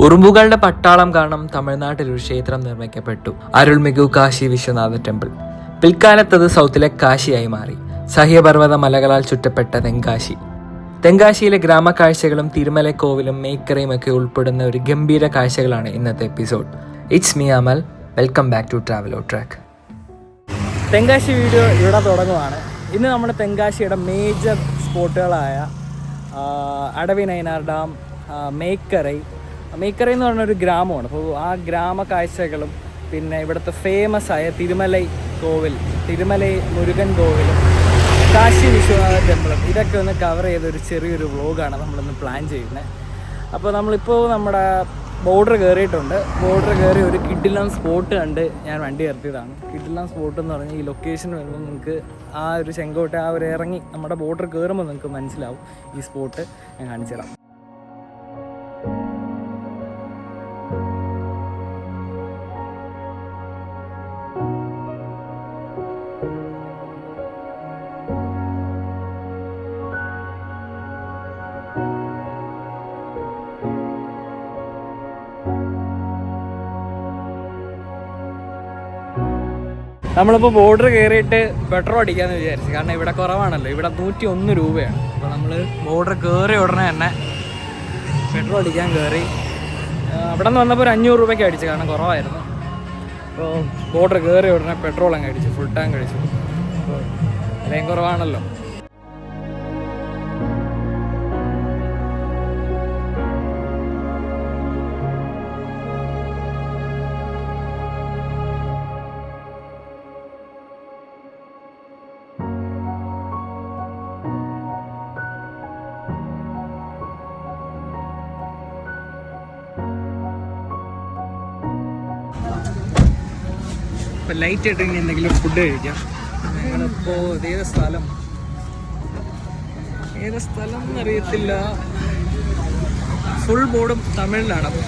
ഉറുമ്പുകളുടെ പട്ടാളം കാരണം തമിഴ്നാട്ടിൽ ഒരു ക്ഷേത്രം നിർമ്മിക്കപ്പെട്ടു. അരുൾമികു കാശി വിശ്വനാഥ ടെമ്പിൾ. പിൽക്കാലത്ത് അത് സൗത്തിലെ കാശിയായി മാറി. സഹ്യപർവ്വത മലകളാൽ ചുറ്റപ്പെട്ട തെങ്കാശി. തെങ്കാശിയിലെ ഗ്രാമക്കാഴ്ചകളും തിരുമലക്കോവിലും മേക്കറയും ഒക്കെ ഉൾപ്പെടുന്ന ഒരു ഗംഭീര കാഴ്ചകളാണ് ഇന്നത്തെ episode. It's me Amal. Welcome back to Travelo Track. Tenkasi video ഇവിടെ തുടങ്ങുവാണ്. ഇന്ന് നമ്മൾ തെങ്കാശിയുടെ മേജർ സ്പോട്ടുകളായ അടവി നൈനാർ ഡാം, മേക്കറൈ എന്ന് പറഞ്ഞൊരു ഗ്രാമമാണ്. അപ്പോൾ ആ ഗ്രാമ കാഴ്ചകളും പിന്നെ ഇവിടുത്തെ ഫേമസ് ആയ തിരുമലൈ മുരുകൻ കോവിലും കാശി വിശ്വനാഥ ടെമ്പിളും ഇതൊക്കെ ഒന്ന് കവർ ചെയ്തൊരു ചെറിയൊരു വ്ളോഗാണ് നമ്മളിന്ന് പ്ലാൻ ചെയ്യുന്നത്. അപ്പോൾ നമ്മളിപ്പോൾ നമ്മുടെ ബോർഡർ കയറിയിട്ടുണ്ട്. ബോർഡർ കയറി ഒരു കിഡിലം സ്പോട്ട് കണ്ട് ഞാൻ വണ്ടി നിർത്തിയതാണ്. കിഡിലം സ്പോട്ട് എന്ന് പറഞ്ഞാൽ ഈ ലൊക്കേഷൻ വരുമ്പോൾ നിങ്ങൾക്ക് ആ ഒരു ചെങ്കോട്ട ആ ഒരു ഇറങ്ങി നമ്മുടെ ബോർഡർ കയറുമ്പോൾ നിങ്ങൾക്ക് മനസ്സിലാവും ഈ സ്പോട്ട്. ഞാൻ കാണിച്ചു തരാം. നമ്മളിപ്പോൾ ബോർഡർ കയറിയിട്ട് പെട്രോൾ അടിക്കാമെന്ന് വിചാരിച്ചു. കാരണം ഇവിടെ കുറവാണല്ലോ, ഇവിടെ 101 രൂപയാണ്. അപ്പോൾ നമ്മൾ ബോർഡർ കയറി ഉടനെ തന്നെ പെട്രോൾ അടിക്കാൻ കയറി. അവിടെ നിന്ന് വന്നപ്പോൾ ഒരു 500 രൂപയ്ക്ക് അടിച്ചു, കാരണം കുറവായിരുന്നു. അപ്പോൾ ബോർഡർ കയറി ഉടനെ പെട്രോൾ അങ്ങ് അടിച്ചു, ഫുൾ ടാങ്ക് അടിച്ചു. അപ്പോൾ വിലയും കുറവാണല്ലോ. ഇപ്പോൾ ലൈറ്റ് ആയിട്ട് ഇനി എന്തെങ്കിലും ഫുഡ് കഴിക്കാം. ഞങ്ങളിപ്പോൾ ഏത് സ്ഥലം എന്നറിയത്തില്ല. ഫുൾ ബോർഡും തമിഴിലാണ്, അപ്പോൾ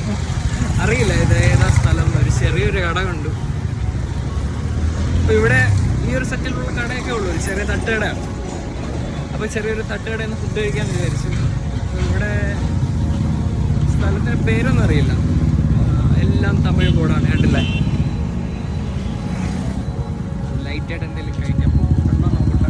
അറിയില്ല ഇത് ഏതാ സ്ഥലം. ഒരു ചെറിയൊരു കട കണ്ടു. അപ്പോൾ ഇവിടെ ഈ ഒരു സെറ്റിലുള്ള കടയൊക്കെ ഉള്ളൂ, ഒരു ചെറിയ തട്ടുകടയാണ്. അപ്പോൾ ചെറിയൊരു തട്ടുകടയിൽ നിന്ന് ഫുഡ് കഴിക്കാൻ വിചാരിച്ചു. അപ്പോൾ ഇവിടെ സ്ഥലത്തിൻ്റെ പേരൊന്നും അറിയില്ല, എല്ലാം തമിഴ് ബോർഡാണ്. കണ്ടില്ലേ? ലൈറ്റായിട്ട് എന്തെങ്കിലും കഴിക്കാം. കണ്ടോ നോക്കട്ടെ.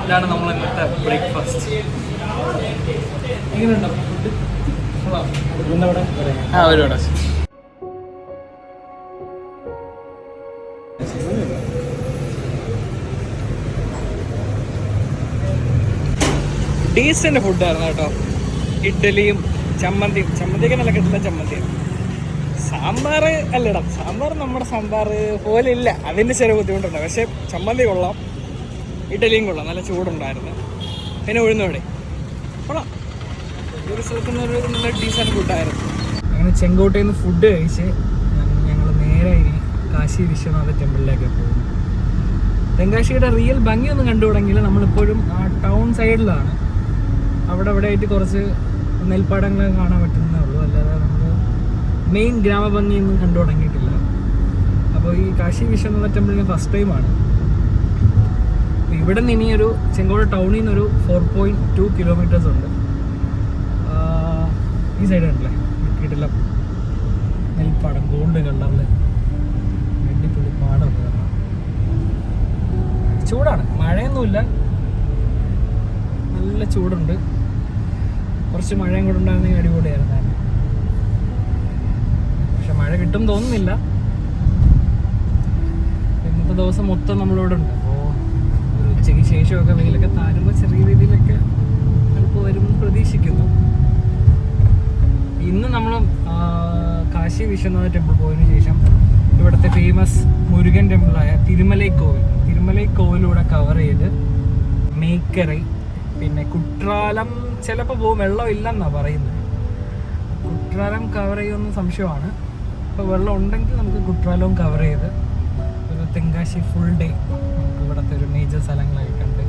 ഇതാണ് നമ്മൾ ഇന്നത്തെ ബ്രേക്ക്ഫാസ്റ്റ്. എങ്ങനെയുണ്ടോ ഫുഡ്? ഒരുപാട് ഡീസൻ്റ് ഫുഡായിരുന്നു കേട്ടോ. ഇഡ്ഡലിയും ചമ്മന്തിയൊക്കെ നല്ല കിട്ടുന്ന ചമ്മന്തിയാണ്. സാമ്പാർ അല്ലടാ, സാമ്പാർ നമ്മുടെ സാമ്പാർ പോലെ ഇല്ല, അതിൻ്റെ ചെറിയ ബുദ്ധിമുട്ടുണ്ട്. പക്ഷേ ചമ്മന്തി കൊള്ളാം, ഇഡ്ഡലിയും കൊള്ളാം, നല്ല ചൂടുണ്ടായിരുന്നു. പിന്നെ ഉഴുന്നുവട കൊള്ളാം. ഒരു സ്ഥലത്തുനിന്നൊരു നല്ല ഡീസൻ്റ് ഫുഡായിരുന്നു. അങ്ങനെ ചെങ്കോട്ടയിൽ നിന്ന് ഫുഡ് കഴിച്ച് ഞങ്ങൾ നേരെ കാശി വിശ്വനാഥ ടെമ്പിളിലേക്ക് പോകും. തെങ്കാശിയുടെ റിയൽ ഭംഗിയൊന്നും കണ്ടു തുടങ്ങിയില്ല. നമ്മളിപ്പോഴും ആ ടൗൺ സൈഡിലാണ്. അവിടെ ആയിട്ട് കുറച്ച് നെൽപ്പാടങ്ങൾ കാണാൻ പറ്റുന്നേ ഉള്ളൂ, അല്ലാതെ നമ്മൾ മെയിൻ ഗ്രാമഭംഗിയൊന്നും കണ്ടു തുടങ്ങിയിട്ടില്ല. അപ്പോൾ ഈ കാശി വിശ്വനാഥ ടെമ്പിളിന് ഫസ്റ്റ് ടൈമാണ്. ഇവിടെ നിന്ന് ഇനിയൊരു ചെങ്കോട്ട ടൗണിൽ നിന്നൊരു 4.2 കിലോമീറ്റേഴ്സ് ഉണ്ട്. ഈ സൈഡ് ഉണ്ടല്ലേ കിട്ടില്ല, നെൽപ്പാടം ഗോൾഡ് കളറിൽ അടിപൊളി പാടമൊക്കെ കാണാം. ചൂടാണ്, മഴയൊന്നുമില്ല, നല്ല ചൂടുണ്ട്. കുറച്ച് മഴയും കൂടെ ഉണ്ടായിരുന്നെങ്കിൽ അടിപൊളിയായിരുന്നു. പക്ഷെ മഴ കിട്ടും തോന്നുന്നില്ല. ഇന്നത്തെ ദിവസം മൊത്തം നമ്മളിവിടെ ഉണ്ട്. അപ്പോൾ ഒരു ഉച്ചയ്ക്ക് ശേഷമൊക്കെ വെയിലൊക്കെ താരുമ്പോൾ ചെറിയ രീതിയിലൊക്കെ നമുക്ക് വരുമെന്ന് പ്രതീക്ഷിക്കുന്നു. ഇന്ന് നമ്മൾ കാശി വിശ്വനാഥ ടെമ്പിൾ പോയതിനു ശേഷം ഇവിടുത്തെ ഫേമസ് മുരുകൻ ടെമ്പിളായ തിരുമലൈ കോവിലൂടെ കവർ ചെയ്ത് മേക്കറൈ, പിന്നെ കുട്രാലം ചിലപ്പോൾ പോകും. വെള്ളം ഇല്ലെന്നാണ് പറയുന്നത്. കുട്രാലം കവർ ചെയ്യുമെന്ന് സംശയമാണ്. അപ്പോൾ വെള്ളം ഉണ്ടെങ്കിൽ നമുക്ക് കുട്രാലവും കവർ ചെയ്ത് ഒരു തെങ്കാശി ഫുൾ ഡേ നമുക്ക് ഇവിടുത്തെ ഒരു മേജർ സ്ഥലങ്ങളൊക്കെ കണ്ട്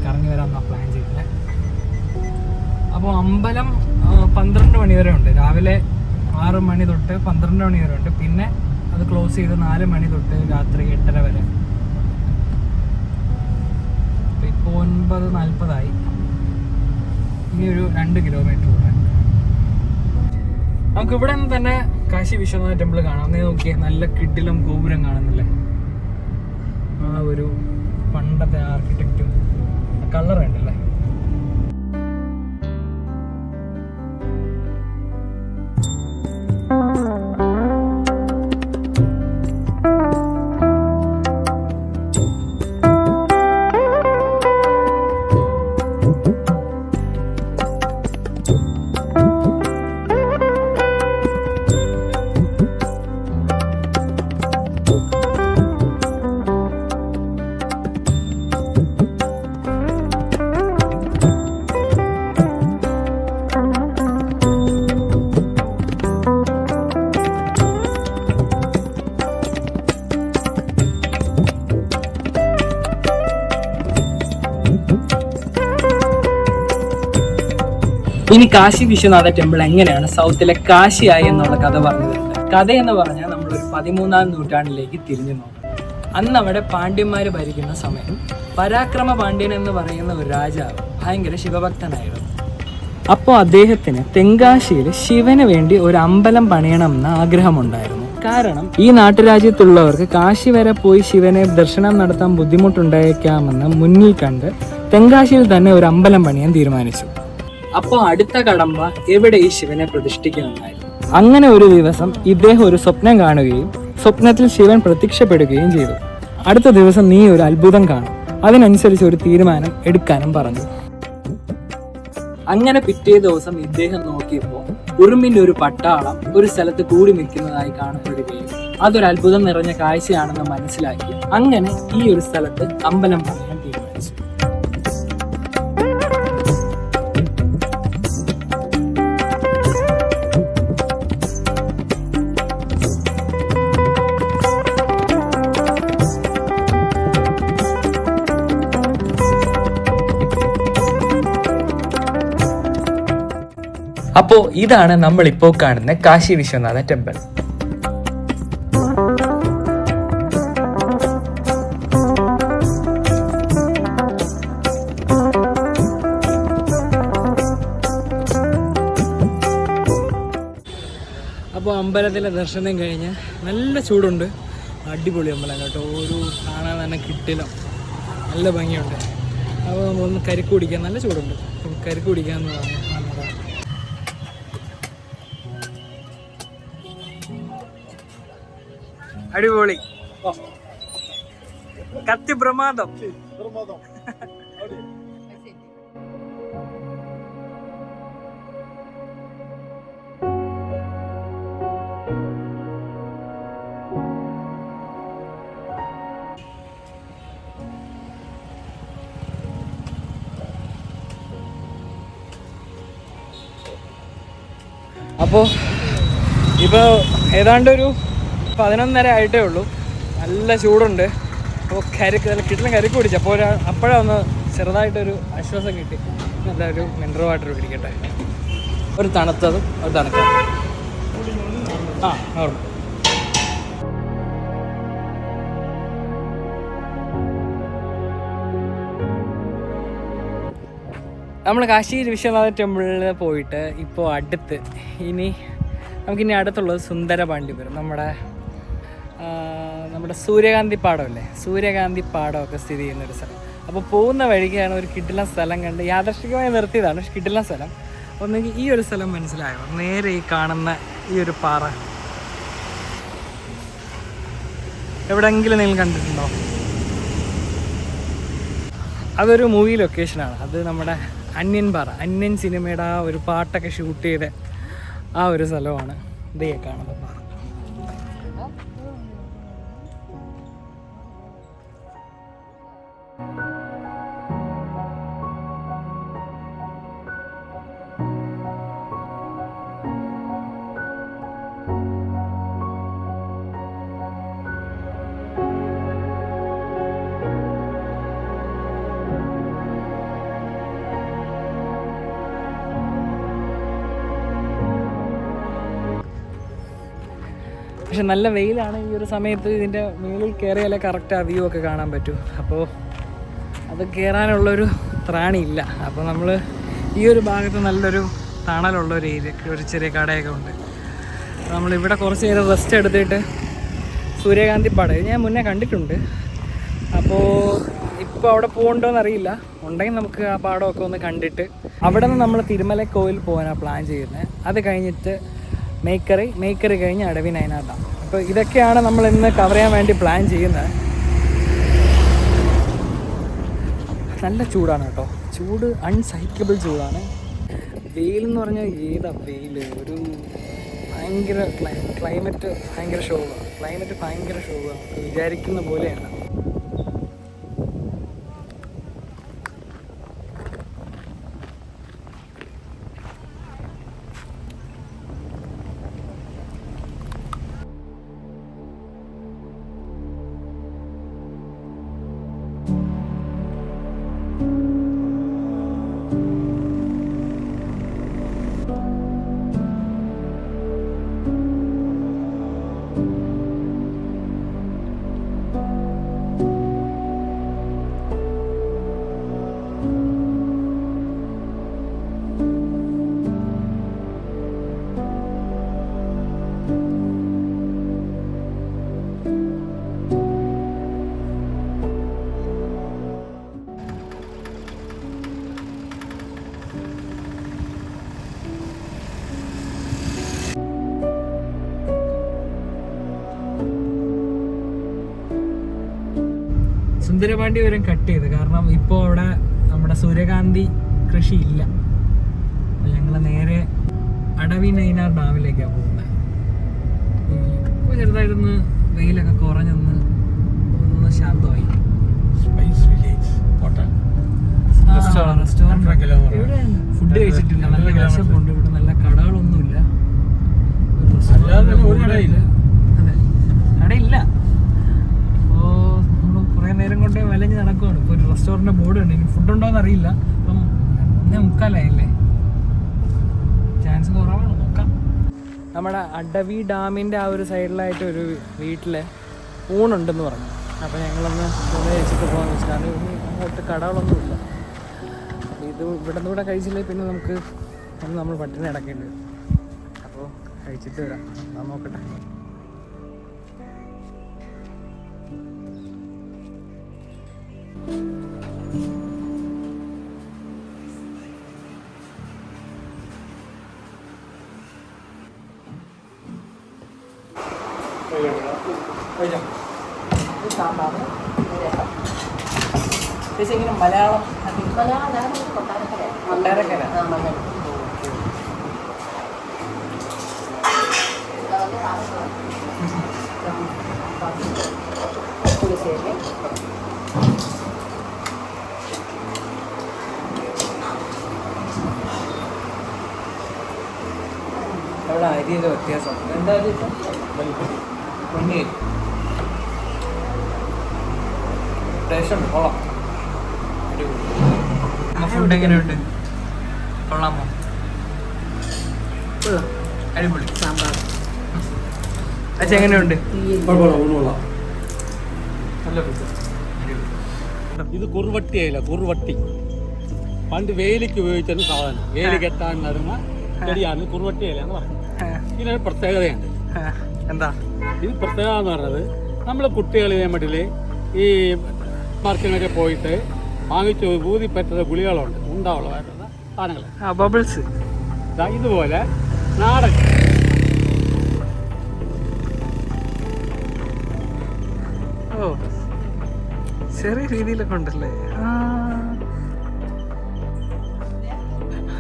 കറങ്ങി വരാമെന്നാണ് പ്ലാൻ ചെയ്യുന്നത്. അപ്പോൾ അമ്പലം 12 മണി വരെ ഉണ്ട്. രാവിലെ 6 മണി തൊട്ട് 12 മണി വരെ ഉണ്ട്. പിന്നെ അത് ക്ലോസ് ചെയ്ത് 4 മണി തൊട്ട് രാത്രി 8:30 വരെ. ഇപ്പോൾ 9:40 ഇനി ഒരു 2 കിലോമീറ്റർ കൂടെ. നമുക്ക് ഇവിടെ നിന്ന് തന്നെ കാശി വിശ്വനാഥ ടെമ്പിൾ കാണാം. നീ നോക്കിയേ, നല്ല കിടിലം ഗോപുരം കാണുന്നില്ലേ? ആ ഒരു പണ്ടത്തെ ആർക്കിടെക്റ്റും കളർ ഉണ്ടല്ലേ. ഇനി കാശി വിശ്വനാഥ ടെമ്പിൾ എങ്ങനെയാണ് സൗത്തിലെ കാശിയായി എന്നുള്ള കഥ പറഞ്ഞു തരുന്നത്. കഥ എന്ന് പറഞ്ഞാൽ നമ്മളൊരു 13-ാം നൂറ്റാണ്ടിലേക്ക് തിരിഞ്ഞു നോക്കണം. അന്ന് അവിടെ പാണ്ഡ്യന്മാർ ഭരിക്കുന്ന സമയം പരാക്രമ പാണ്ഡ്യൻ എന്ന് പറയുന്ന ഒരു രാജാവ് ഭയങ്കര ശിവഭക്തനായിരുന്നു. അപ്പോൾ അദ്ദേഹത്തിന് തെങ്കാശിയിൽ ശിവന് വേണ്ടി ഒരു അമ്പലം പണിയണമെന്ന ആഗ്രഹമുണ്ടായിരുന്നു. കാരണം ഈ നാട്ടുരാജ്യത്തുള്ളവർക്ക് കാശി വരെ പോയി ശിവനെ ദർശനം നടത്താൻ ബുദ്ധിമുട്ടുണ്ടായേക്കാമെന്ന് മുന്നിൽ കണ്ട് തെങ്കാശിയിൽ തന്നെ ഒരു അമ്പലം പണിയാൻ തീരുമാനിച്ചു. അപ്പോൾ അടുത്ത കടമ്പ എവിടെ ഈ ശിവനെ പ്രതിഷ്ഠിക്കുമെന്നായിരുന്നു. അങ്ങനെ ഒരു ദിവസം ഇദ്ദേഹം ഒരു സ്വപ്നം കാണുകയും സ്വപ്നത്തിൽ ശിവൻ പ്രത്യക്ഷപ്പെടുകയും ചെയ്തു. അടുത്ത ദിവസം നീ ഒരു അത്ഭുതം കാണും, അതിനനുസരിച്ച് ഒരു തീരുമാനം എടുക്കാനും പറഞ്ഞു. അങ്ങനെ പിറ്റേ ദിവസം ഇദ്ദേഹം നോക്കിയപ്പോൾ ഉറുമ്പിന്റെ ഒരു പട്ടാളം ഒരു സ്ഥലത്ത് കൂടി നിൽക്കുന്നതായി കാണപ്പെടുകയും അതൊരു അത്ഭുതം നിറഞ്ഞ കാഴ്ചയാണെന്ന് മനസ്സിലാക്കി അങ്ങനെ ഈ ഒരു സ്ഥലത്ത് അമ്പലം പണിയാൻ തീരുമാനിച്ചു. അപ്പോൾ ഇതാണ് നമ്മളിപ്പോൾ കാണുന്ന കാശി വിശ്വനാഥ ടെമ്പിൾ. അപ്പോൾ അമ്പലത്തിലെ ദർശനം കഴിഞ്ഞ് നല്ല ചൂടുണ്ട്. അടിപൊളി അമ്പലം കേട്ടോ. ഒരു കാണാൻ തന്നെ കിട്ടില്ല, നല്ല ഭംഗിയുണ്ട്. അപ്പോൾ നമ്മളൊന്ന് കരിക്ക് കുടിക്കാൻ, നല്ല ചൂടുണ്ട്, കരിക്ക് കുടിക്കാമെന്ന് പറഞ്ഞു. അടിപൊളി. കത്തി പ്രമാദം. അപ്പോൾ ഇപ്പോൾ ഏതാണ്ടൊരു 11:30 ആയിട്ടേ ഉള്ളൂ. നല്ല ചൂടുണ്ട്. അപ്പോൾ കിട്ടുന്ന കരിക്ക് കുടിച്ചു. അപ്പോൾ അപ്പോഴൊന്ന് ചെറുതായിട്ടൊരു ആശ്വാസം കിട്ടി. നല്ലൊരു മിനറൽ വാട്ടർ പിടിക്കട്ടെ. ഒരു തണുത്തതും ഒരു തണുത്തതും. അവിടെ നമ്മൾ കാശി വിശ്വനാഥ ടെമ്പിളിൽ പോയിട്ട് ഇപ്പോൾ അടുത്ത് നമുക്കിനി അടുത്തുള്ളത് സുന്ദരപാണ്ഡ്യപുരം. നമ്മുടെ സൂര്യകാന്തി പാടമല്ലേ, സൂര്യകാന്തി പാടമൊക്കെ സ്ഥിതി ചെയ്യുന്നൊരു സ്ഥലം. അപ്പോൾ പോകുന്ന വഴിക്കാണ് ഒരു കിടിലൻ സ്ഥലം കണ്ട് യാദൃശ്ചികമായി നിർത്തിയതാണ്. പക്ഷെ കിടിലൻ സ്ഥലം. ഒന്നെങ്കിൽ ഈ ഒരു സ്ഥലം മനസ്സിലായോ? നേരെ ഈ കാണുന്ന ഈ ഒരു പാറ എവിടെയെങ്കിലും നിങ്ങൾ കണ്ടിട്ടുണ്ടോ? അതൊരു മൂവി ലൊക്കേഷനാണ്. അത് നമ്മുടെ അന്യൻ പാറ, അന്യൻ സിനിമയുടെ ആ ഒരു പാട്ടൊക്കെ ഷൂട്ട് ചെയ്ത ആ ഒരു സ്ഥലമാണ് ഇതേ കാണുന്നത് പാറ. പക്ഷെ നല്ല വെയിലാണ്. ഈ ഒരു സമയത്ത് ഇതിൻ്റെ മുകളിൽ കയറിയാലേ കറക്റ്റ് ആ വ്യൂ ഒക്കെ കാണാൻ പറ്റൂ. അപ്പോൾ അത് കയറാനുള്ളൊരു ത്രാണിയില്ല. അപ്പോൾ നമ്മൾ ഈ ഒരു ഭാഗത്ത് നല്ലൊരു തണലുള്ളൊരു ഏരിയ, ഒരു ചെറിയ കടയൊക്കെ ഉണ്ട്. നമ്മളിവിടെ കുറച്ച് നേരം റെസ്റ്റ് എടുത്തിട്ട് സൂര്യകാന്തി പാടം ഞാൻ മുന്നേ കണ്ടിട്ടുണ്ട്. അപ്പോൾ ഇപ്പോൾ അവിടെ പോകണ്ടോയെന്നറിയില്ല. ഉണ്ടെങ്കിൽ നമുക്ക് ആ പാടമൊക്കെ ഒന്ന് കണ്ടിട്ട് അവിടെ നിന്ന് നമ്മൾ തിരുമലക്കോയിൽ പോകാനാണ് പ്ലാൻ ചെയ്യുന്നത്. അത് കഴിഞ്ഞിട്ട് മേക്കറി കഴിഞ്ഞ് അടവി നൈനാർ ഡാം. അപ്പോൾ ഇതൊക്കെയാണ് നമ്മൾ ഇന്ന് കവർ ചെയ്യാൻ വേണ്ടി പ്ലാൻ ചെയ്യുന്നത്. നല്ല ചൂടാണ് കേട്ടോ, ചൂട് അൺസഹിക്കബിൾ ചൂടാണ്. വെയിലെന്ന് പറഞ്ഞാൽ ഏതാ വെയിൽ, ഒരു ഭയങ്കര ക്ലൈമറ്റ് ഭയങ്കര ഷോവാണ്. വിചാരിക്കുന്ന പോലെയല്ല. സുന്ദരപാണ്ഡ്യപുരം കട്ട് ചെയ്ത്, കാരണം ഇപ്പോൾ അവിടെ നമ്മുടെ സൂര്യകാന്തി കൃഷി ഇല്ല. അപ്പോൾ ഞങ്ങൾ നേരെ അടവി നൈനാർ ഡാമിലേക്കാണ് പോകുന്നത്. ഇപ്പോൾ ചെറുതായിട്ടൊന്ന് വെയിലൊക്കെ കുറഞ്ഞൊന്ന് ശാന്തമായി. ഫുഡ് കഴിച്ചിട്ടില്ല, നല്ല വിശപ്പുണ്ട്. ഇവിടെ നല്ല കടകളൊന്നുമില്ല, കടയില്ല. കുറേ നേരം കൊണ്ടേ വലഞ്ഞ് നടക്കുവാണ്. ഇപ്പോൾ ഒരു റെസ്റ്റോറൻറ്റ് ബോർഡ് ഉണ്ട്, ഇനി ഫുഡ് ഉണ്ടോയെന്ന് അറിയില്ല. അപ്പം 1:45 ചാൻസ് കുറവാണ്, നോക്കാം. നമ്മുടെ അടവി ഡാമിൻ്റെ ആ ഒരു സൈഡിലായിട്ട് ഒരു വീട്ടിൽ ഊണുണ്ടെന്ന് പറഞ്ഞു. അപ്പോൾ ഞങ്ങളൊന്ന് ഊണ് കഴിച്ചിട്ട് പോകാമെന്ന് വെച്ചിട്ടാണ്. അങ്ങോട്ട് കടകളൊന്നുമില്ല. ഇത് ഇവിടെ നിന്ന് കൂടെ കഴിച്ചില്ലേ പിന്നെ നമുക്ക് നമ്മൾ പട്ടിണി കിടക്കേണ്ടി വരും. അപ്പോൾ കഴിച്ചിട്ട് വരാം, നോക്കട്ടെ. ചേച്ചി ഇങ്ങനെ മലയാളം കൊട്ടാരക്കര. അവിടെ അരിയുടെ വ്യത്യാസം എന്താ പൊന്നിയരി ടേസ്റ്റ് ഉണ്ട്, കൊള്ളാം. ഫുഡ് എങ്ങനെയുണ്ട്? കൊള്ളാമോ? അടിപൊളി. സാമ്പാർ അച്ഛൻ എങ്ങനെയുണ്ട്? നല്ല ഫുഡ്. ഇത് കുറുവട്ടി അയില, കുറുവട്ടി പണ്ട് വേലിക്ക് ഉപയോഗിച്ചിരുന്ന സാധനം. വേലി കെട്ടാൻ നടുന്ന ചെടിയാണ് കുറുവട്ടി അയില എന്ന് പറയുന്നത്. ഇതിനൊരു പ്രത്യേകതയുണ്ട്. എന്താ ഇത് പ്രത്യേകത എന്ന് പറഞ്ഞത്, നമ്മൾ കുട്ടികൾ ഇതേ മട്ടില് ഈ മാർക്കറ്റിനൊക്കെ പോയിട്ട് വാങ്ങിച്ച് ഊതി പറ്റുന്ന ഗുളികളുണ്ട്, ഉണ്ടാവുള്ളതായിട്ടുള്ള സാധനങ്ങൾ, ബബിൾസ്. ഇതുപോലെ നാടൻ ചെറിയ രീതിയിലൊക്കെ ഉണ്ടല്ലേ.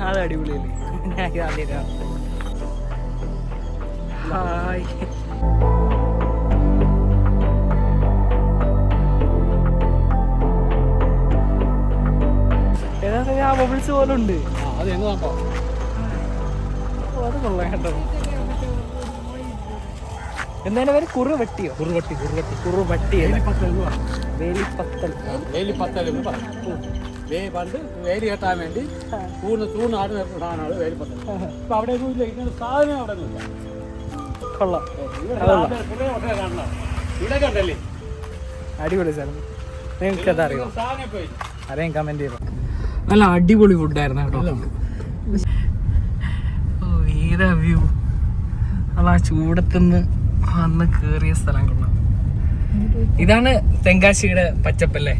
അത് അടിപൊളിയല്ലേ. ഞാൻ ഇത് ആദ്യമായിട്ടാണ്. ഹായ്. ഏതാ ആ ബബിൾസ് പോലെ ഉണ്ട്. അത് എങ്ങനെ അത് കൊള്ളാം കേട്ടോ. എന്തായാലും പേര് കുറുവട്ടിയോ? കുറുവട്ടി വേലിപ്പത്തൽ എന്ന് പറയും. പണ്ട് വേലി കെട്ടാൻ വേണ്ടി തൂണാട് സാധനമാണ് വേലിപ്പത്തൽ. ഇപ്പൊ അവിടെ ഇങ്ങനെ സാധനം അവിടെ ഒന്നുമില്ല. കൊള്ളാം. അടിപൊളി സ്ഥലം. നിങ്ങൾക്കത് അറിയാം, അറിയാം, കമന്റ് ചെയ്തു. നല്ല അടിപൊളി ഫുഡായിരുന്നു കേട്ടോ. വീര വ്യൂ. അത് ആ ചൂടത്തുനിന്ന് വന്ന് കേറിയ സ്ഥലം കൊള്ളാം. ഇതാണ് തെങ്കാശിയുടെ പച്ചപ്പല്ലേ,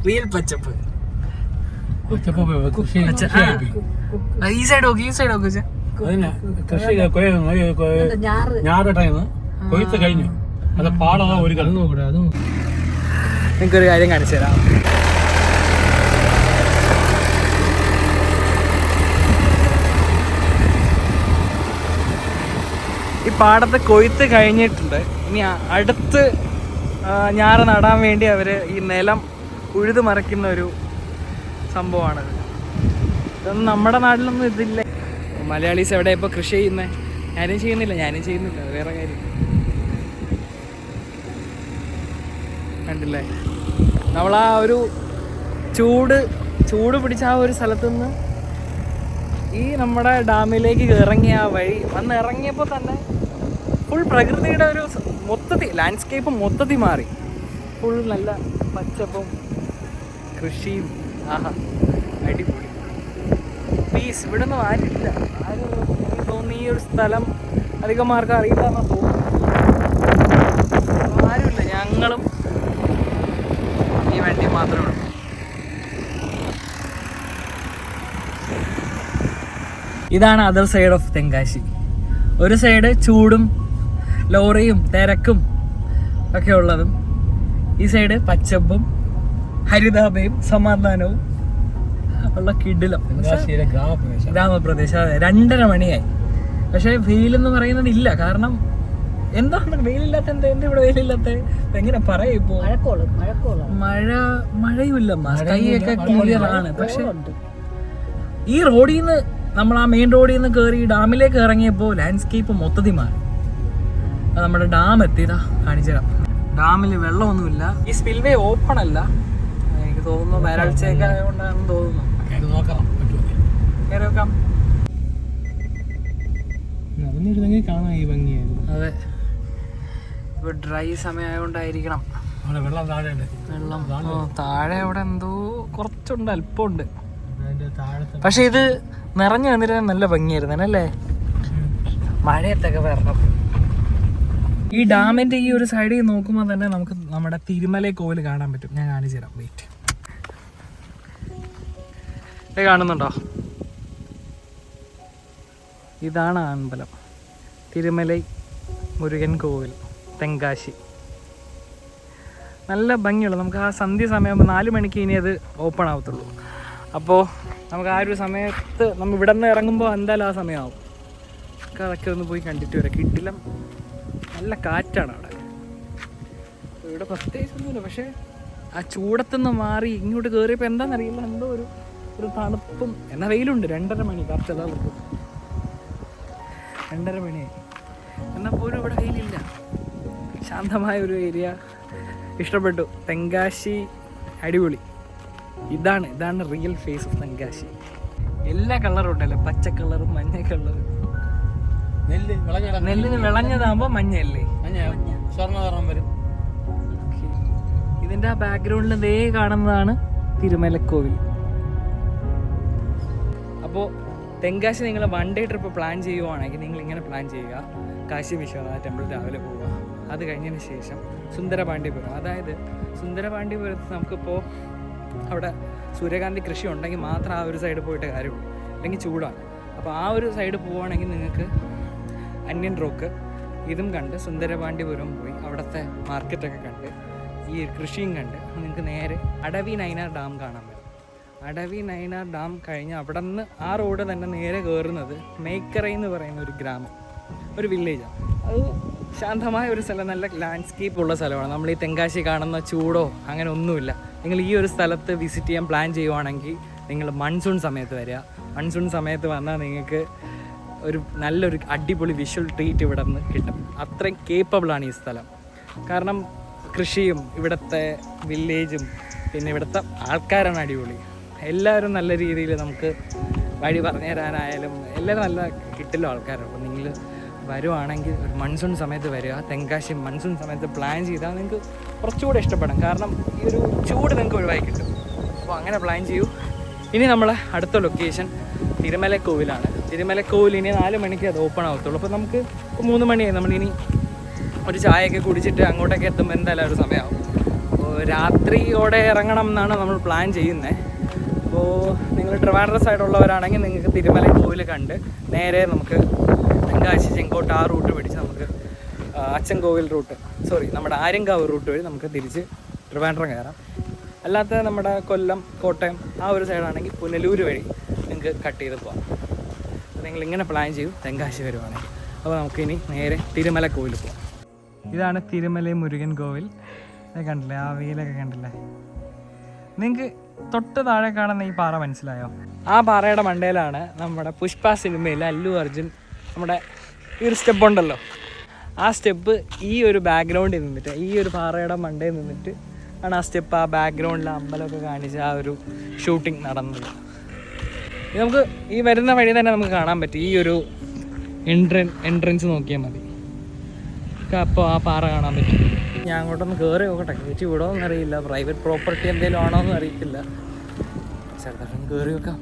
റിയൽ പച്ചപ്പ്. ഈ സൈഡ് നോക്കി, ഈ സൈഡ് നോക്കി. കൃഷി ഞാറ് ടൈം കൊയ്ത്ത് കഴിഞ്ഞു. അത് പാടതാ ഒരു കണ്ണ് നോക്കട്ടെ. അത് നിങ്ങൾക്കൊരു കാര്യം കാണിച്ചു തരാം. ഈ പാടത്ത് കൊയ്ത്ത് കഴിഞ്ഞിട്ടുണ്ട്. ഇനി അടുത്ത് ഞാറ് നടാൻ വേണ്ടി അവർ ഈ നിലം ഉഴുത് മറിക്കുന്ന ഒരു സംഭവമാണത്. ഇതൊന്നും നമ്മുടെ നാട്ടിലൊന്നും ഇതില്ല. മലയാളീസ് എവിടെ ഇപ്പോൾ കൃഷി ചെയ്യുന്നത്? ഞാനും ചെയ്യുന്നില്ല, വേറെ കാര്യം. കണ്ടില്ലേ, നമ്മളാ ഒരു ചൂട് പിടിച്ച ആ ഒരു സ്ഥലത്തു നിന്ന് ഈ നമ്മുടെ ഡാമിലേക്ക് ഇറങ്ങിയ ആ വഴി വന്ന് ഇറങ്ങിയപ്പോൾ തന്നെ ഫുൾ പ്രകൃതിയുടെ ഒരു മൊത്തത്തിൽ ലാൻഡ്സ്കേപ്പ് മൊത്തത്തിൽ മാറി. ഫുൾ നല്ല പച്ചപ്പും കൃഷിയും. ആഹാ, അടിപൊളി പീസ്. ഇവിടെ ഒന്നും ആരില്ല. ആരും തോന്നി ഈ ഒരു സ്ഥലം അധികം ആർക്കും അറിയില്ല എന്നാ തോന്നുന്നു. ആരുമില്ല, ഞങ്ങളും ഈ വണ്ടി മാത്രമേ ഉള്ളൂ. ഇതാണ് അതർ സൈഡ് ഓഫ് തെങ്കാശി. ഒരു സൈഡ് ചൂടും ലോറിയും തിരക്കും ഒക്കെ ഉള്ളതും, ഈ സൈഡ് പച്ചപ്പും ഹരിതാഭയും സമാധാനവും ഉള്ള കിടിലം ഗ്രാമപ്രദേശം. അതെ, 2:30 മണിയായി. പക്ഷെ വെയിലെന്ന് പറയുന്നത് ഇല്ല. കാരണം എന്താണ് വെയിലില്ലാത്ത? എന്താ ഇവിടെ വെയിലില്ലാത്ത? എങ്ങനെ പറയാ? ഇപ്പോ മഴയുമില്ല, കൈയൊക്കെ ക്ലിയർ ആണ്. പക്ഷെ ഈ റോഡിൽ നിന്ന്, നമ്മൾ ആ മെയിൻ റോഡിൽ നിന്ന് കയറി ഡാമിലേക്ക് ഇറങ്ങിയപ്പോൾ ലാൻഡ്സ്കേപ്പ് മൊത്തത്തിൽ മാറി. നമ്മുടെ ഡാം എത്തിയതാ, കാണിച്ചു തരാം. ഡാമിൽ വെള്ളമൊന്നുമില്ല. ഈ സ്പിൽവേ ഓപ്പൺ അല്ല, എനിക്ക് തോന്നുന്നു വരൾച്ചയൊക്കെ ആയതുകൊണ്ടാണെന്ന് തോന്നുന്നു. കാണാൻ ഈ ഭംഗിയായിരുന്നു. അതെ, ഇപ്പൊ ഡ്രൈ സമയമായോണ്ടായിരിക്കണം. വെള്ളം താഴെ അവിടെ എന്തോ കുറച്ചുണ്ട്, അല്പമുണ്ട്. പക്ഷെ ഇത് നിറഞ്ഞു വന്നിട്ട് നല്ല ഭംഗിയായിരുന്നു അല്ലേ? മഴയത്തൊക്കെ വരണം. ഈ ഡാമിന്റെ ഈ ഒരു സൈഡിൽ നോക്കുമ്പോൾ തന്നെ നമുക്ക് നമ്മുടെ തിരുമല കോവിൽ കാണാൻ പറ്റും. ഞാൻ കാണിച്ചു തരാം, വെയിറ്റ്. കാണുന്നുണ്ടോ? ഇതാണ് അമ്പലം, തിരുമലൈ മുരുകൻ കോവിൽ, തെങ്കാശി. നല്ല ഭംഗിയുള്ള, നമുക്ക് ആ സന്ധ്യ സമയമാകുമ്പോൾ 4 മണിക്ക് ഇനി അത് ഓപ്പൺ ആവത്തുള്ളൂ. അപ്പോൾ നമുക്ക് ആ ഒരു സമയത്ത് നമ്മൾ ഇവിടെ നിന്ന് ഇറങ്ങുമ്പോൾ എന്തായാലും ആ സമയമാവും. അതൊക്കെ ഒന്ന് പോയി കണ്ടിട്ട് വരാം. കിട്ടിലും നല്ല കാറ്റാണ് അവിടെ. ഇവിടെ പ്രത്യേകിച്ചൊന്നുമില്ല. പക്ഷേ ആ ചൂടത്തുനിന്ന് മാറി ഇങ്ങോട്ട് കയറിയപ്പോൾ എന്താണെന്നറിയില്ല, എന്തോ ഒരു തണുപ്പും. എന്നാൽ വെയിലുണ്ട്. 2:30 മണി കറക്റ്റ്. അതാ 2:30 മണിയായി. എന്നാൽ പോലും ഇവിടെ വെയിലില്ല. ശാന്തമായ ഒരു ഏരിയ. ഇഷ്ടപ്പെട്ടു. തെങ്കാശി അടിപൊളി. ഇതാണ് റിയൽ ഫേസ് ഓഫ് തെങ്കാശി. എല്ലാ കളറും ഉണ്ടല്ലോ, പച്ച കളറും മഞ്ഞ കളറും. നെല്ലിന് വിളഞ്ഞതാകുമ്പോ മഞ്ഞയല്ലേ, സ്വർണ്ണ വരും. ഇതിന്റെ ആ ബാക്ക്ഗ്രൗണ്ടിൽ ദേ കാണുന്നതാണ് തിരുമലക്കോവിൽ. അപ്പോൾ തെങ്കാശി നിങ്ങൾ 1 ഡേ ട്രിപ്പ് പ്ലാൻ ചെയ്യുവാണെങ്കിൽ നിങ്ങൾ ഇങ്ങനെ പ്ലാൻ ചെയ്യുക. കാശി വിശ്വനാഥ ടെമ്പിൾ രാവിലെ പോവുക. അത് കഴിഞ്ഞതിന് ശേഷം സുന്ദരപാണ്ഡ്യപുരം. അതായത് സുന്ദരപാണ്ഡ്യപുരത്ത് നമുക്കിപ്പോൾ അവിടെ സൂര്യകാന്തി കൃഷി ഉണ്ടെങ്കിൽ മാത്രം ആ ഒരു സൈഡ് പോയിട്ട് കാര്യമുള്ളൂ, അല്ലെങ്കിൽ ചൂടാണ്. അപ്പോൾ ആ ഒരു സൈഡ് പോവുകയാണെങ്കിൽ നിങ്ങൾക്ക് അന്യൻ റോക്ക് ഇതും കണ്ട് സുന്ദരപാണ്ഡ്യപുരം പോയി അവിടുത്തെ മാർക്കറ്റൊക്കെ കണ്ട് ഈ കൃഷിയും കണ്ട് നിങ്ങൾക്ക് നേരെ അടവി നൈനാർ ഡാം കാണാൻ പറ്റും. അടവി നൈനാർ ഡാം കഴിഞ്ഞ് അവിടെ നിന്ന് ആ റോഡ് തന്നെ നേരെ കയറുന്നത് മേക്കറൈ എന്ന് പറയുന്ന ഒരു ഗ്രാമം, ഒരു വില്ലേജാണ്. അത് ശാന്തമായ ഒരു സ്ഥലം, നല്ല ലാൻഡ്സ്കേപ്പ് ഉള്ള സ്ഥലമാണ്. നമ്മൾ ഈ തെങ്കാശി കാണുന്ന ചൂടോ അങ്ങനെ ഒന്നുമില്ല. നിങ്ങൾ ഈ ഒരു സ്ഥലത്ത് വിസിറ്റ് ചെയ്യാൻ പ്ലാൻ ചെയ്യുവാണെങ്കിൽ നിങ്ങൾ മൺസൂൺ സമയത്ത് വരിക. മൺസൂൺ സമയത്ത് വന്നാൽ നിങ്ങൾക്ക് ഒരു നല്ലൊരു അടിപൊളി വിഷ്വൽ ട്രീറ്റ് ഇവിടെ നിന്ന് കിട്ടും. അത്രയും കേപ്പബിളാണ് ഈ സ്ഥലം. കാരണം കൃഷിയും ഇവിടുത്തെ വില്ലേജും പിന്നെ ഇവിടുത്തെ ആൾക്കാരാണ് അടിപൊളി. എല്ലാവരും നല്ല രീതിയിൽ നമുക്ക് വഴി പറഞ്ഞു തരാനായാലും എല്ലാവരും നല്ല കിട്ടില്ല ആൾക്കാരാണ്. അപ്പോൾ നിങ്ങൾ വരുവാണെങ്കിൽ ഒരു മൺസൂൺ സമയത്ത് വരിക. തെങ്കാശി മൺസൂൺ സമയത്ത് പ്ലാൻ ചെയ്താൽ നിങ്ങൾക്ക് കുറച്ചുകൂടെ ഇഷ്ടപ്പെടും. കാരണം ഈ ഒരു ചൂട് നിങ്ങൾക്ക് ഒഴിവായി കിട്ടും. അപ്പോൾ അങ്ങനെ പ്ലാൻ ചെയ്യൂ. ഇനി നമ്മൾ അടുത്ത ലൊക്കേഷൻ തിരുമലക്കോവിലാണ്. തിരുമലക്കോവിൽ ഇനി 4 മണിക്ക് അത് ഓപ്പൺ ആവത്തുള്ളൂ. അപ്പോൾ നമുക്ക് 3 മണിയായി. നമ്മളിനി ഒരു ചായയൊക്കെ കുടിച്ചിട്ട് അങ്ങോട്ടൊക്കെ എത്തുമ്പോൾ എന്തായാലും ഒരു സമയമാവും. അപ്പോൾ രാത്രിയോടെ ഇറങ്ങണം എന്നാണ് നമ്മൾ പ്ലാൻ ചെയ്യുന്നത്. അപ്പോൾ നിങ്ങൾ ട്രിവാൻഡ്രം സൈഡുള്ളവരാണെങ്കിൽ നിങ്ങൾക്ക് തിരുമലക്കോവിൽ കണ്ട് നേരെ നമുക്ക് തെങ്കാശി ചെങ്കോട്ട ആ റൂട്ട് പിടിച്ച് നമുക്ക് അച്ചൻകോവിൽ റൂട്ട് നമ്മുടെ ആര്യങ്കാവ് റൂട്ട് വഴി നമുക്ക് തിരിച്ച് ട്രിവാൻഡ്രം കയറാം. അല്ലാത്ത നമ്മുടെ കൊല്ലം കോട്ടയം ആ ഒരു സൈഡാണെങ്കിൽ പുനലൂർ വഴി നിങ്ങൾക്ക് കട്ട് ചെയ്ത് പോകാം. അപ്പോൾ നിങ്ങളിങ്ങനെ പ്ലാൻ ചെയ്യും തെങ്കാശി വരുവാണെങ്കിൽ. അപ്പോൾ നമുക്കിനി നേരെ തിരുമലക്കോവിൽ പോകാം. ഇതാണ് തിരുമല മുരുകൻ കോവിൽ. ഇത് കണ്ടില്ലേ, ആ വെയിലൊക്കെ കണ്ടില്ലേ? നിങ്ങൾക്ക് തൊട്ട് താഴെ കാണുന്ന ഈ പാറ മനസ്സിലായോ? ആ പാറയുടെ മണ്ടയിലാണ് നമ്മുടെ പുഷ്പ സിനിമയിൽ അല്ലു അർജുൻ നമ്മുടെ ഈ ഒരു സ്റ്റെപ്പ് ഉണ്ടല്ലോ, ആ സ്റ്റെപ്പ് ഈ ഒരു ബാക്ക്ഗ്രൗണ്ടിൽ നിന്നിട്ട് ഈ ഒരു പാറയുടെ മണ്ടയിൽ നിന്നിട്ട് ആണ് ആ സ്റ്റെപ്പ് ആ ബാക്ക്ഗ്രൗണ്ടിൽ അമ്പലമൊക്കെ കാണിച്ച് ആ ഒരു ഷൂട്ടിംഗ് നടന്നത്. ഇത് നമുക്ക് ഈ വരുന്ന വഴി തന്നെ നമുക്ക് കാണാൻ പറ്റും. ഈ ഒരു എൻട്രൻസ് നോക്കിയാൽ മതി, അപ്പോൾ ആ പാറ കാണാൻ പറ്റും. ഞാൻ അങ്ങോട്ടൊന്ന് കയറി നോക്കട്ടെ, കയറ്റി വിടുമോയെന്ന് അറിയില്ല. പ്രൈവറ്റ് പ്രോപ്പർട്ടി എന്തെങ്കിലും ആണോ എന്ന് അറിയത്തില്ല. ചെറുതായിട്ടൊന്ന് കയറി വെക്കാം.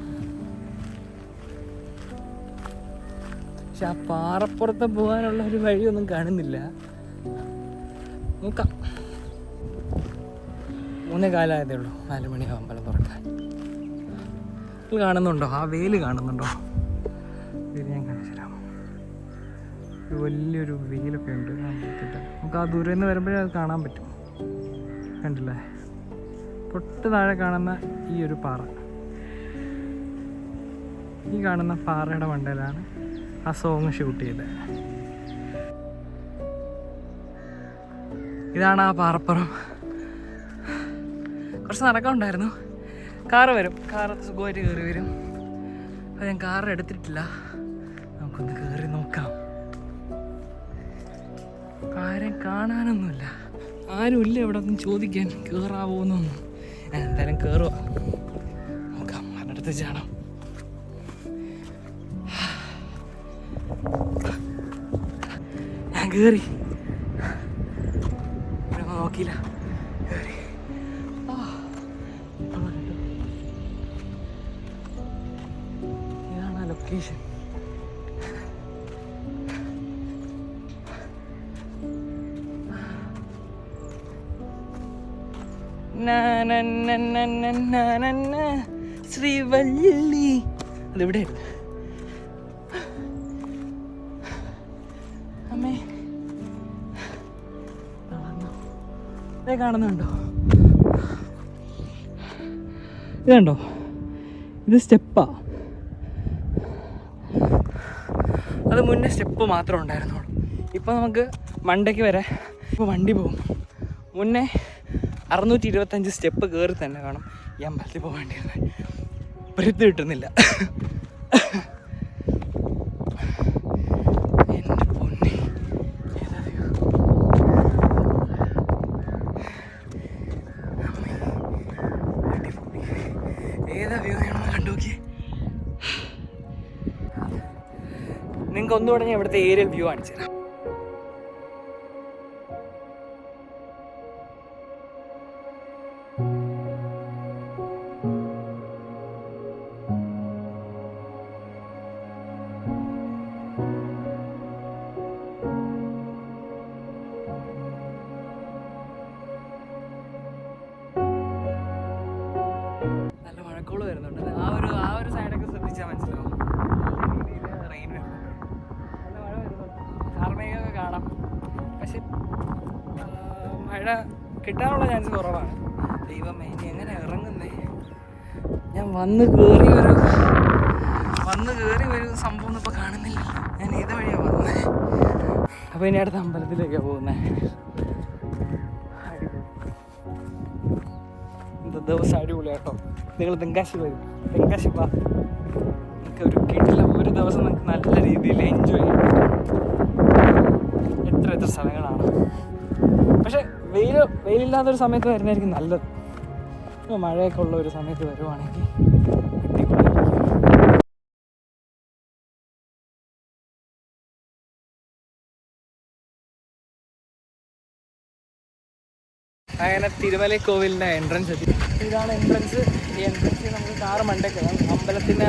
പക്ഷെ ആ പാറപ്പുറത്ത് പോകാനുള്ള ഒരു വഴിയൊന്നും കാണുന്നില്ല. നോക്കാം. 3:15 ഉള്ളൂ. 4 മണിയാവും അമ്പലം തുറക്കാൻ. ഇത് കാണുന്നുണ്ടോ? ആ വെയിൽ കാണുന്നുണ്ടോ? വെയിൽ ഞാൻ കാണിച്ചു തരാം. വലിയൊരു വെയിലൊക്കെ ഉണ്ട്. നമുക്ക് ആ ദൂരെ നിന്ന് വരുമ്പോഴേ അത് കാണാൻ പറ്റും. കണ്ടില്ലേ? തൊട്ട് താഴെ കാണുന്ന ഈ ഒരു പാറ, ഈ കാണുന്ന പാറയുടെ മണ്ടയിലാണ് ആ സോങ് ഷൂട്ട് ചെയ്തത്. ഇതാണ് ആ പാറപ്പുറം. കുറച്ച് നടക്കാനുണ്ടായിരുന്നു. കാറ് വരും, കാറ് സുഖമായിട്ട് കയറി വരും. അപ്പോൾ ഞാൻ കാറ് എടുത്തിട്ടില്ല. നമുക്കൊന്ന് കയറി നോക്കാം. ആരും കാണാനൊന്നുമില്ല, ആരുമില്ല ഇവിടെ ഒന്നും ചോദിക്കാൻ കയറാവോന്നൊന്നും. ഞാൻ എന്തായാലും കയറുക. നോക്കാം, അതിനടുത്ത് ചാടാം. ഞാൻ കയറി, നോക്കിയില്ല, കയറി. ഇതാണ് ആ ലൊക്കേഷൻ. ശ്രീവല്ലി അതെവിടെ? അമ്മേ, ഇതേ കാണുന്നുണ്ടോ? ഇതുണ്ടോ? ഇത് സ്റ്റെപ്പാ. അത് മുന്നേ സ്റ്റെപ്പ് മാത്രമേ ഉണ്ടായിരുന്നുള്ളൂ. ഇപ്പോൾ നമുക്ക് മണ്ടയ്ക്ക് വരെ ഇപ്പോൾ വണ്ടി പോകും. മുന്നേ 625 സ്റ്റെപ്പ് കയറി തന്നെ കാണും ഈ അമ്പലത്തിൽ പോകേണ്ടിയിരുന്നത്. പ്രത്ത് കിട്ടുന്നില്ല. എൻ്റെ പൊന്നെ, ഏതാ വ്യൂ! ഏതാ വ്യൂ ആണെന്ന് കണ്ടു നോക്കിയേ. നിങ്ങൾക്ക് ഒന്നുകൂടെ ഞാൻ ഇവിടുത്തെ ഏരിയൽ വ്യൂ കാണിച്ചു തരാം. നല്ല മഴക്കോള് വരുന്നുണ്ട്. ആ ഒരു സൈഡൊക്കെ ശ്രദ്ധിച്ചാൽ മനസ്സിലാവും. റെയിൻ വരുന്നുണ്ട്, നല്ല മഴ വരുന്നുണ്ട്. കാർമേഘമൊക്കെ കാണാം. പക്ഷെ മഴ കിട്ടാനുള്ള ചാൻസ് കുറവാണ്. ദൈവമേ, ഇനി എങ്ങനെ ഇറങ്ങുന്നേ? ഞാൻ വന്ന് കയറി ഒരു സംഭവം ഒന്നും ഇപ്പോൾ കാണുന്നില്ല. ഞാൻ ഏത് വഴിയാണ് വന്നത്? അപ്പോൾ ഇനി അടുത്ത അമ്പലത്തിലേക്കാണ് പോകുന്നത്. ദിവസം അടിപൊളി കേട്ടോ. നിങ്ങൾ തെങ്കാശി വരും, തെങ്കാശി വാ. നിങ്ങൾക്ക് ഒരു കിട്ടില്ല, ഒരു ദിവസം നിങ്ങൾക്ക് നല്ല രീതിയിൽ എൻജോയ് ചെയ്യാം. എത്ര സ്ഥലങ്ങളാണ്. പക്ഷെ വെയിലില്ലാത്തൊരു സമയത്ത് വരുന്നതായിരിക്കും നല്ലത്. മഴയൊക്കെ ഉള്ള ഒരു സമയത്ത് വരുവാണെങ്കിൽ അങ്ങനെ തിരുമല കോവിലിൻ്റെ എൻട്രൻസ് എത്തി. ഇതാണ് എൻട്രൻസ്. ഈ എൻട്രൻസിൽ നമുക്ക് കാറ് മണ്ടയ്ക്ക് അമ്പലത്തിൻ്റെ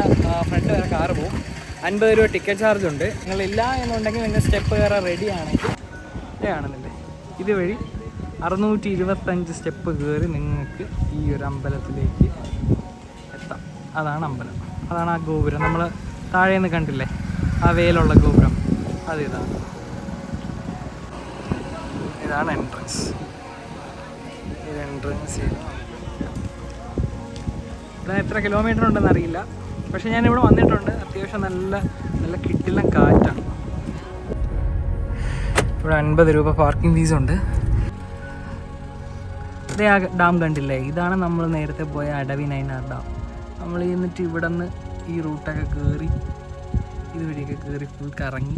ഫ്രണ്ട് വരെ കാറ് പോകും. 50 രൂപ ടിക്കറ്റ് ചാർജ് ഉണ്ട്. നിങ്ങളില്ല എന്നുണ്ടെങ്കിൽ നിങ്ങൾ സ്റ്റെപ്പ് കയറാൻ റെഡി ആണെങ്കിൽ കാണുന്നില്ലേ, ഇതുവഴി 625 സ്റ്റെപ്പ് കയറി നിങ്ങൾക്ക് ഈ ഒരു അമ്പലത്തിലേക്ക് എത്താം. അതാണ് അമ്പലം, അതാണ് ആ ഗോപുരം. നമ്മൾ താഴെ നിന്ന് കണ്ടില്ലേ ആ വേലുള്ള ഗോപുരം, ഇതാണ് എൻട്രൻസ്. ഇത് എൻട്രൻസ് ഇവിടെ എത്ര കിലോമീറ്റർ ഉണ്ടെന്ന് അറിയില്ല, പക്ഷെ ഞാനിവിടെ വന്നിട്ടുണ്ട്. അത്യാവശ്യം നല്ല കിട്ടില്ല കാറ്റാണ്. ഇവിടെ 50 രൂപ പാർക്കിംഗ് ഫീസ് ഉണ്ട്. ഇതേ ആ ഡാം കണ്ടില്ലേ, ഇതാണ് നമ്മൾ നേരത്തെ പോയ അടവി നൈനാർ ഡാം. നമ്മൾ എന്നിട്ട് ഇവിടെ നിന്ന് ഈ റൂട്ടൊക്കെ കയറി ഇതുവഴിയൊക്കെ കയറി ഫുൾ കറങ്ങി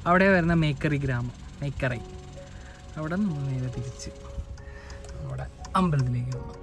അവിടെ വരുന്ന മേക്കറി ഗ്രാമം, മേക്കറൈ, അവിടെ നിന്ന് നേരെ തിരിച്ച് നമ്മുടെ അമ്പലത്തിലേക്ക് പോകാം.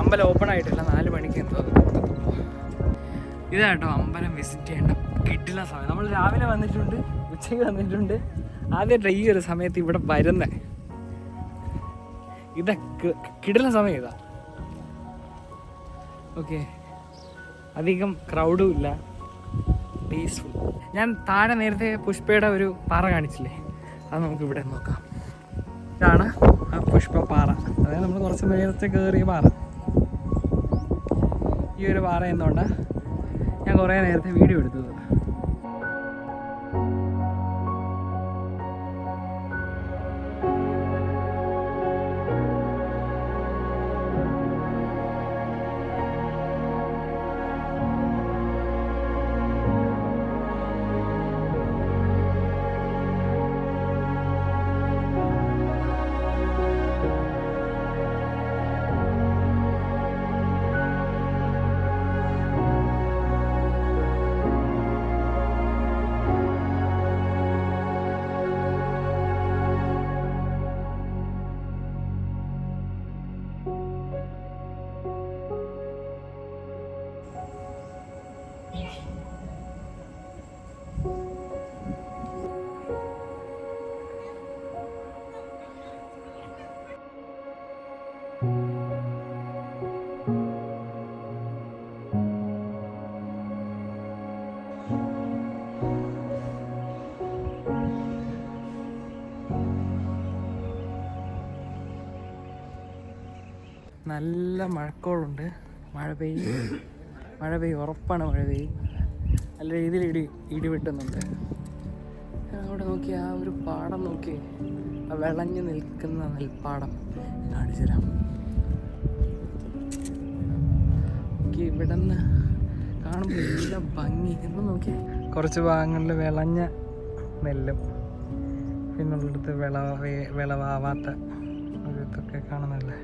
അമ്പലം ഓപ്പൺ ആയിട്ടില്ല, 4 മണിക്ക് എന്തോ. ഇതാട്ടോ അമ്പലം വിസിറ്റ് ചെയ്യേണ്ട കിട്ടില്ല സമയം. നമ്മൾ രാവിലെ വന്നിട്ടുണ്ട്, ഉച്ചയ്ക്ക് വന്നിട്ടുണ്ട്. ആദ്യമായിട്ട് ഈ ഒരു സമയത്ത് ഇവിടെ വരുന്നത്. ഇതൊക്കെ കിടില സമയം ഇതാ. ഓക്കെ, അധികം ക്രൗഡും ഇല്ല, പീസ്ഫുൾ. ഞാൻ താഴെ നേരത്തെ പുഷ്പയുടെ ഒരു പാറ കാണിച്ചില്ലേ, അത് നമുക്ക് ഇവിടെ നോക്കാം. ഇതാണ് ആ പുഷ്പപ്പാറ, അതായത് നമ്മൾ കുറച്ച് നേരത്തെ കയറിയ പാറ. ഈ ഒരു പാറ എന്തുകൊണ്ടാണ് ഞാൻ കുറേ നേരത്തെ വീഡിയോ എടുത്തത്. നല്ല മഴക്കോളുണ്ട്. മഴ പെയ്യും, ഉറപ്പാണ് മഴ പെയ്യും. നല്ല രീതിയിൽ ഇടി വെട്ടുന്നുണ്ട്. അവിടെ നോക്കി ആ ഒരു പാടം നോക്കി, ആ വിളഞ്ഞു നിൽക്കുന്ന നെൽപ്പാടം കാണിച്ചു തരാം. ഇവിടെ നിന്ന് കാണുമ്പോൾ നല്ല ഭംഗി. ഇപ്പം നോക്കി കുറച്ച് ഭാഗങ്ങളിൽ വിളഞ്ഞ നെല്ലും പിന്നുള്ളിടത്ത് വിളവാവാത്ത ഒരു ഇതൊക്കെ കാണുന്നല്ലേ.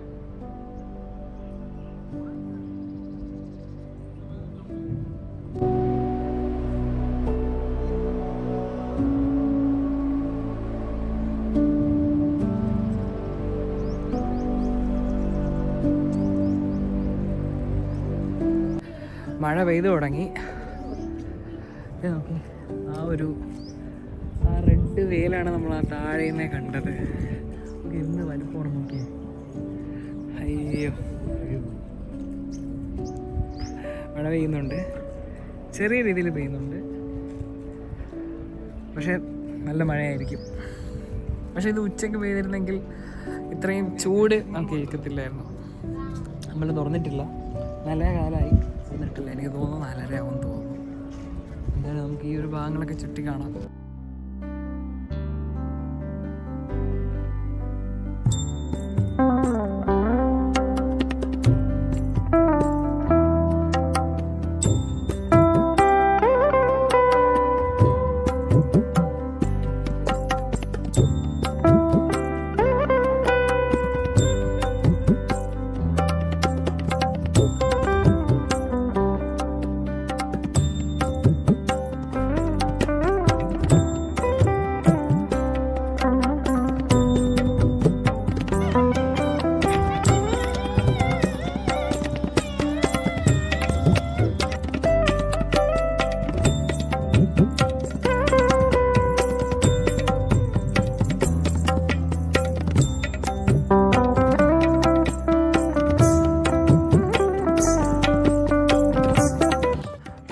മഴ പെയ്തു തുടങ്ങി. നോക്കി ആ റെഡ് വെയിലാണ് നമ്മൾ ആ താഴെ നിന്ന് കണ്ടത്. എന്ത് വലുപ്പമാണ് നോക്കിയേ. അയ്യോ, പെയ്യുന്നുണ്ട്, ചെറിയ രീതിയിൽ പെയ്യുന്നുണ്ട്. പക്ഷേ നല്ല മഴയായിരിക്കും. പക്ഷേ ഇത് ഉച്ചയ്ക്ക് പെയ്തിരുന്നെങ്കിൽ ഇത്രയും ചൂട് നമുക്ക് ഏൽക്കത്തില്ലായിരുന്നു. നമ്മൾ തുറന്നിട്ടില്ല, നല്ല കാലമായി തുറന്നിട്ടില്ല. എനിക്ക് തോന്നുന്നു 4:30 ആവുമെന്ന് തോന്നുന്നു. എന്തായാലും നമുക്ക് ഈ ഒരു ഭാഗങ്ങളൊക്കെ ചുറ്റി കാണാം.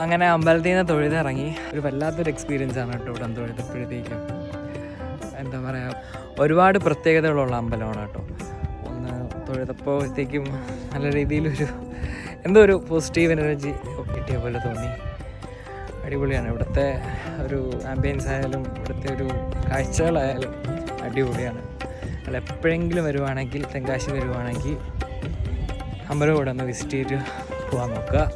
അങ്ങനെ അമ്പലത്തിൽ നിന്ന് തൊഴുതിറങ്ങി. ഒരു വല്ലാത്തൊരു എക്സ്പീരിയൻസ് ആണ് കേട്ടോ ഇവിടെ തൊഴുതപ്പോഴത്തേക്കും. എന്താ പറയുക, ഒരുപാട് പ്രത്യേകതകളുള്ള അമ്പലമാണ് കേട്ടോ. ഒന്ന് തൊഴുതപ്പോഴത്തേക്കും നല്ല രീതിയിലൊരു എന്തോ ഒരു പോസിറ്റീവ് എനർജി കിട്ടിയ പോലെ തോന്നി. അടിപൊളിയാണ് ഇവിടുത്തെ ഒരു ആംബിയൻസ് ആയാലും ഇവിടുത്തെ ഒരു കാഴ്ചകളായാലും അടിപൊളിയാണ്. അല്ല, എപ്പോഴെങ്കിലും വരുവാണെങ്കിൽ, തെങ്കാശി വരുവാണെങ്കിൽ അമ്പലം ഇവിടെ ഒന്ന് വിസിറ്റ് ചെയ്ത് പോകാൻ നോക്കുക.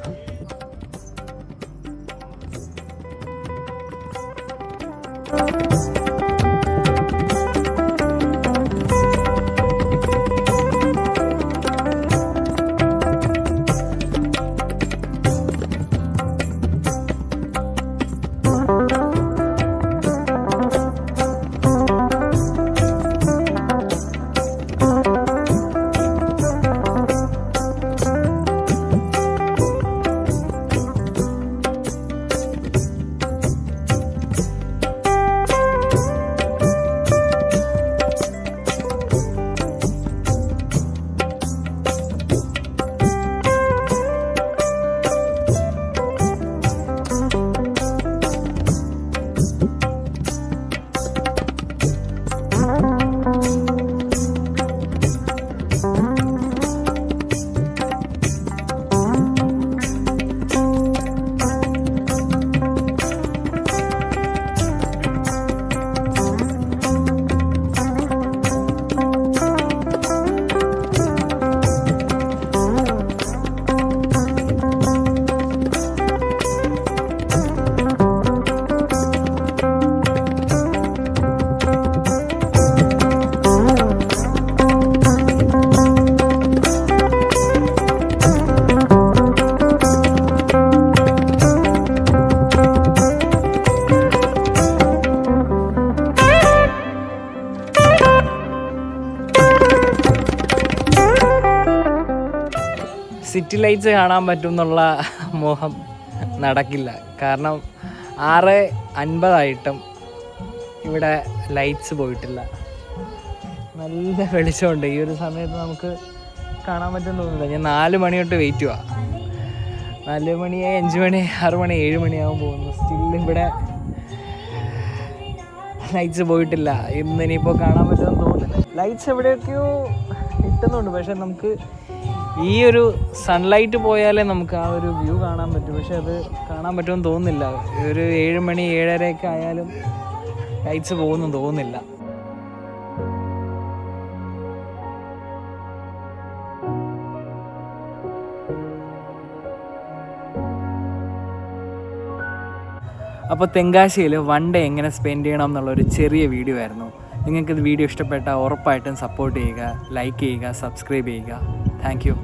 സിറ്റി ലൈറ്റ്സ് കാണാൻ പറ്റും എന്നുള്ള മോഹം നടക്കില്ല. കാരണം 6:50 ഇവിടെ ലൈറ്റ്സ് പോയിട്ടില്ല. നല്ല വെളിച്ചമുണ്ട്. ഈ ഒരു സമയത്ത് നമുക്ക് കാണാൻ പറ്റുമെന്ന് തോന്നുന്നില്ല. ഞാൻ 4 മണി തൊട്ട് വെയിറ്റ് ചെയ്യുക. 4 മണിയായി, 5 മണി, 6 മണി, 7 മണിയാകും പോകുന്നു. സ്റ്റിൽ ഇവിടെ ലൈറ്റ്സ് പോയിട്ടില്ല. ഇനിയിപ്പോൾ കാണാൻ പറ്റുമെന്ന് തോന്നുന്നില്ല. ലൈറ്റ്സ് എവിടെയൊക്കെയോ കിട്ടുന്നുണ്ട്, പക്ഷെ നമുക്ക് ഈ ഒരു സൺലൈറ്റ് പോയാലേ നമുക്ക് ആ ഒരു വ്യൂ കാണാൻ പറ്റും. പക്ഷെ അത് കാണാൻ പറ്റുമെന്ന് തോന്നുന്നില്ല. ഒരു 7 മണി 7:30 ആയാലും ലൈറ്റ്സ് പോകുന്നു തോന്നുന്നില്ല. അപ്പോൾ തെങ്കാശിയിൽ 1 ഡേ എങ്ങനെ സ്പെൻഡ് ചെയ്യണം എന്നുള്ളൊരു ചെറിയ വീഡിയോ ആയിരുന്നു. നിങ്ങൾക്കിത് വീഡിയോ ഇഷ്ടപ്പെട്ടാൽ ഉറപ്പായിട്ടും സപ്പോർട്ട് ചെയ്യുക, ലൈക്ക് ചെയ്യുക, സബ്സ്ക്രൈബ് ചെയ്യുക. Thank you.